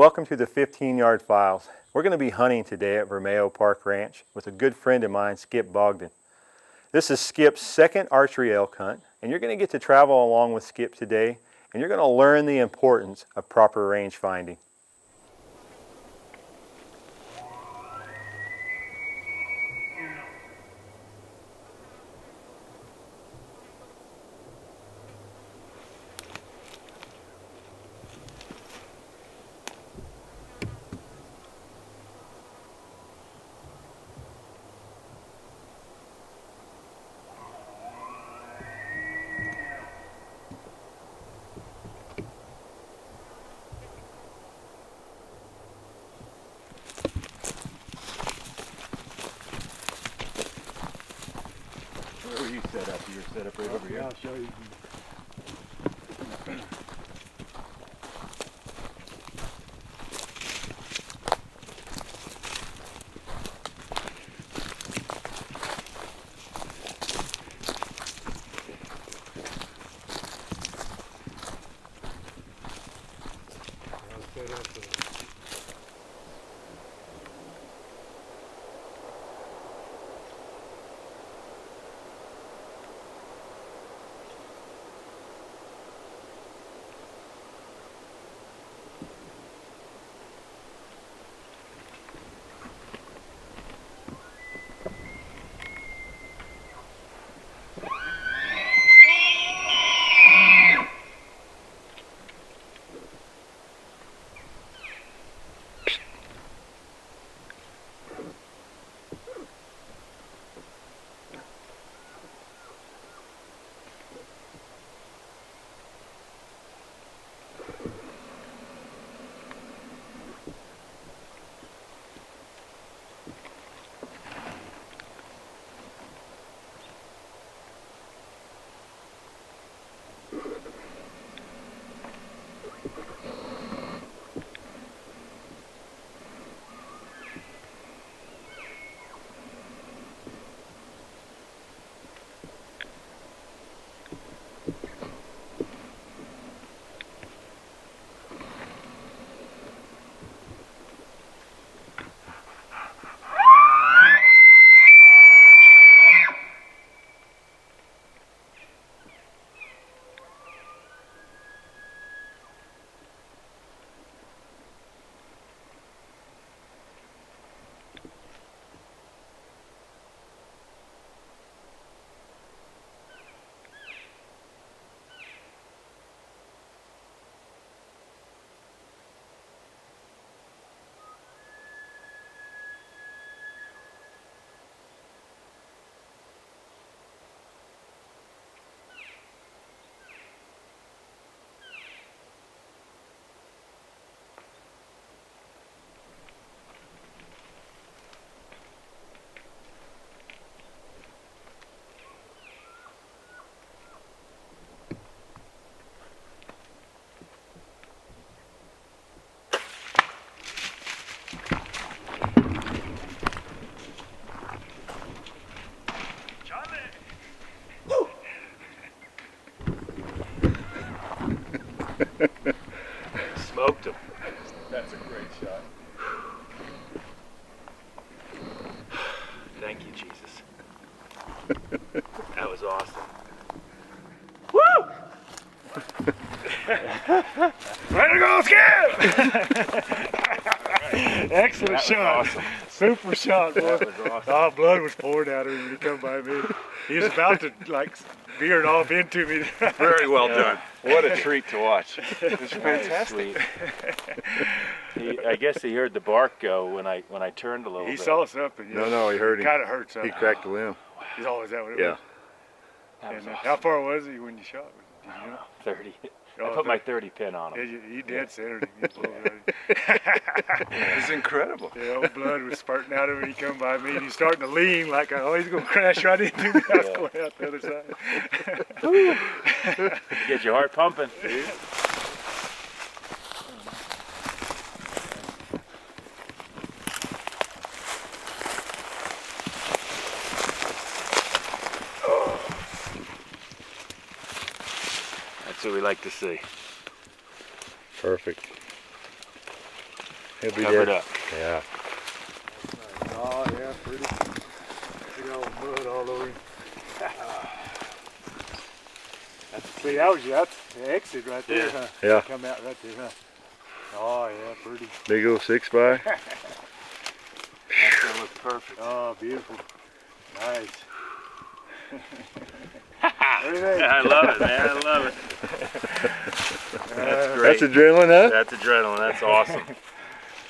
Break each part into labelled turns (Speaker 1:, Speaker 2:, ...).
Speaker 1: Welcome to the 15-Yard Files. We're going to be hunting today at Vermejo Park Ranch with a good friend of mine, Skip Bogdan. This is Skip's second archery elk hunt, and you're going to get to travel along with Skip today, and you're going to learn the importance of proper range finding. Where were you set up? You were set up right over here.
Speaker 2: I'll show you. I'll set up
Speaker 1: Smoked him. That's a great shot. Thank you, Jesus. That was awesome. Woo!
Speaker 2: Way to go, Skip! Excellent shot.
Speaker 1: Awesome.
Speaker 2: Super shot, boy.
Speaker 1: That was awesome.
Speaker 2: Oh, blood was pouring out of him when he come by me. He was about to like veer off into me.
Speaker 3: Very well done.
Speaker 1: What a treat to watch. It's fantastic. I guess he heard the bark go when I turned a little
Speaker 2: He
Speaker 1: bit.
Speaker 2: saw something. Yeah.
Speaker 3: No, he heard him.
Speaker 2: Kind of hurt something.
Speaker 3: He cracked a limb.
Speaker 2: He's always that what it
Speaker 3: Yeah.
Speaker 2: was.
Speaker 1: That was
Speaker 2: And,
Speaker 1: awesome.
Speaker 2: how far was he when you shot? Did
Speaker 1: I
Speaker 2: you
Speaker 1: don't
Speaker 2: know?
Speaker 1: know, 30.
Speaker 2: Oh,
Speaker 1: I put my 30 pin on him.
Speaker 2: He dead centered him. He pulled it out.
Speaker 3: It's incredible.
Speaker 2: Yeah, old blood was spurting out of him. He come by me and he's starting to lean like, oh, he's going to crash right into me. I was going out the other side.
Speaker 1: Get your heart pumping. That's what we like to see.
Speaker 3: Perfect.
Speaker 1: He'll be
Speaker 3: covered
Speaker 1: dead.
Speaker 3: up.
Speaker 1: Yeah.
Speaker 2: Oh yeah, pretty. Big old mud all over him. See, that's the exit right there, huh?
Speaker 1: Yeah.
Speaker 2: Come out right there, huh? Oh yeah, pretty.
Speaker 1: Big old 6x.
Speaker 3: That's gonna look perfect.
Speaker 2: Oh, beautiful. Nice. What do you think?
Speaker 3: I love it, man. I love it. That's great.
Speaker 1: That's adrenaline, huh?
Speaker 3: That's adrenaline. That's awesome.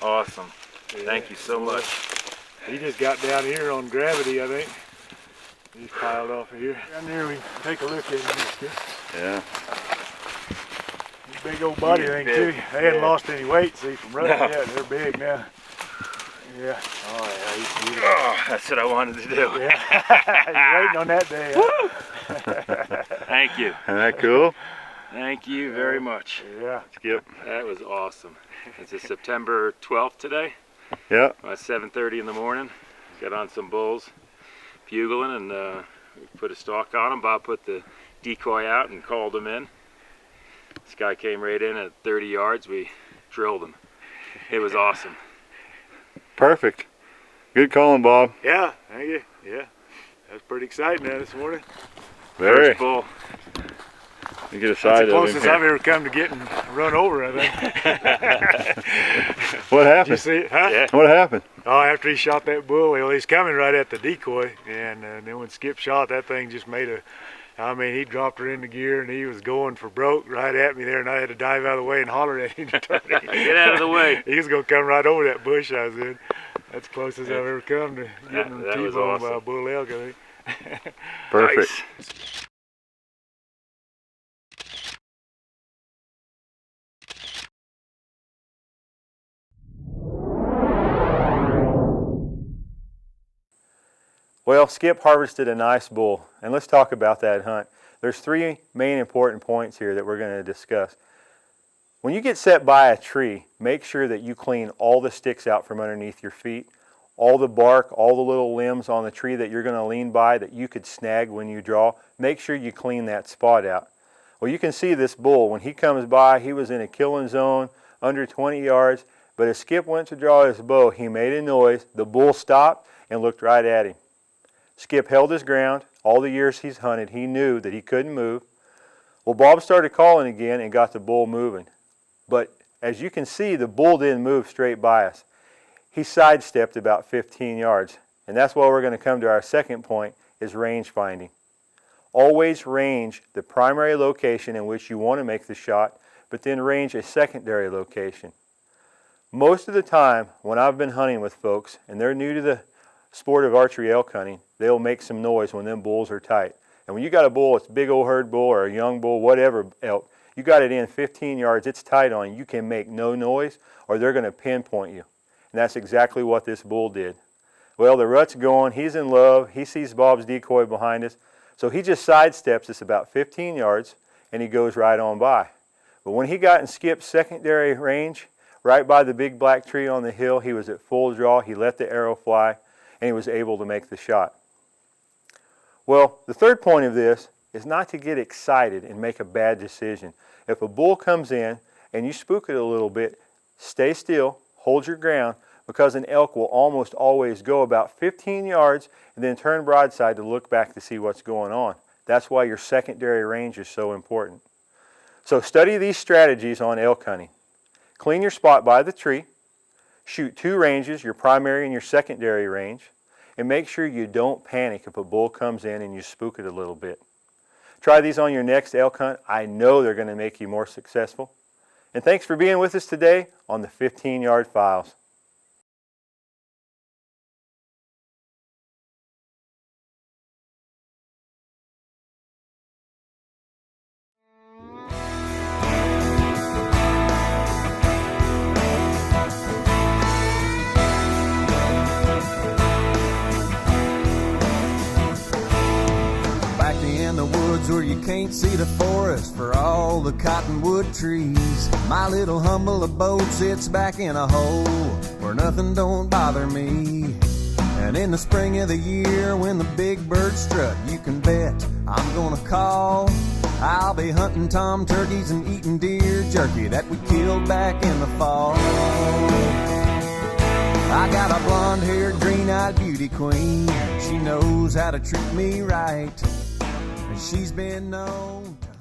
Speaker 3: Awesome. Thank you so much.
Speaker 2: He just got down here on gravity, I think. He's piled off of here. Down there, we can take a look at him.
Speaker 1: Yeah.
Speaker 2: Big old body thing too. They hadn't lost any weight, see, from running yet. They're big now. Yeah. Oh yeah, he's beautiful.
Speaker 3: Oh, that's what I wanted to do.
Speaker 2: Yeah. You're waiting on that day. Huh?
Speaker 3: Thank you.
Speaker 1: Isn't that cool?
Speaker 3: Thank you very much.
Speaker 2: Yeah.
Speaker 1: Skip.
Speaker 3: That was awesome. It's September 12th today.
Speaker 1: Yeah.
Speaker 3: About 7:30 in the morning. Got on some bulls, bugling, and we put a stalk on them. Bob put the decoy out and called them in. This guy came right in at 30 yards. We drilled him. It was awesome.
Speaker 1: Perfect. Good calling, Bob.
Speaker 2: Yeah. Thank you. Yeah. That's pretty exciting this morning.
Speaker 1: Very.
Speaker 3: First bull.
Speaker 1: You get a
Speaker 2: That's
Speaker 1: side
Speaker 2: the
Speaker 1: of him
Speaker 2: closest
Speaker 1: here.
Speaker 2: I've ever come to getting run over, I think.
Speaker 1: What
Speaker 2: Did you
Speaker 1: happened?
Speaker 2: see it? Huh?
Speaker 3: Yeah.
Speaker 1: What happened?
Speaker 2: Oh, after he shot that bull, well, he's coming right at the decoy, and then when Skip shot, that thing just made a, I mean, he dropped her into gear, and he was going for broke right at me there, and I had to dive out of the way and holler at him to turn it.
Speaker 3: Get out of the way.
Speaker 2: He was going to come right over that bush I was in. That's the closest I've ever come to getting
Speaker 3: That was
Speaker 2: T-boned by a
Speaker 3: awesome.
Speaker 2: bull elk, I think.
Speaker 1: Perfect.
Speaker 3: Nice.
Speaker 1: Well, Skip harvested a nice bull, and let's talk about that hunt. There's three main important points here that we're going to discuss. When you get set by a tree, make sure that you clean all the sticks out from underneath your feet, all the bark, all the little limbs on the tree that you're going to lean by that you could snag when you draw. Make sure you clean that spot out. Well, you can see this bull. When he comes by, he was in a killing zone under 20 yards, but as Skip went to draw his bow, he made a noise. The bull stopped and looked right at him. Skip held his ground. All the years he's hunted, he knew that he couldn't move. Well, Bob started calling again and got the bull moving. But as you can see, the bull didn't move straight by us. He sidestepped about 15 yards. And that's why we're going to come to our second point, is range finding. Always range the primary location in which you want to make the shot, but then range a secondary location. Most of the time, when I've been hunting with folks, and they're new to the sport of archery elk hunting, they'll make some noise when them bulls are tight. And when you got a bull, it's a big old herd bull or a young bull, whatever elk, you got it in 15 yards, it's tight on you, you can make no noise or they're going to pinpoint you. And that's exactly what this bull did. Well, the rut's going, he's in love, he sees Bob's decoy behind us, so he just sidesteps us about 15 yards and he goes right on by. But when he got in Skip's secondary range, right by the big black tree on the hill, he was at full draw, he let the arrow fly, and he was able to make the shot. Well, the third point of this is not to get excited and make a bad decision. If a bull comes in and you spook it a little bit, stay still, hold your ground, because an elk will almost always go about 15 yards and then turn broadside to look back to see what's going on. That's why your secondary range is so important. So study these strategies on elk hunting. Clean your spot by the tree. Shoot two ranges, your primary and your secondary range, and make sure you don't panic if a bull comes in and you spook it a little bit. Try these on your next elk hunt. I know they're going to make you more successful. And thanks for being with us today on the 15-Yard Files.
Speaker 4: In the woods where you can't see the forest for all the cottonwood trees, my little humble abode sits back in a hole where nothing don't bother me. And in the spring of the year when the big birds strut, you can bet I'm gonna call. I'll be hunting tom turkeys and eating deer jerky that we killed back in the fall. I got a blonde-haired, green-eyed beauty queen. She knows how to treat me right, and she's been known to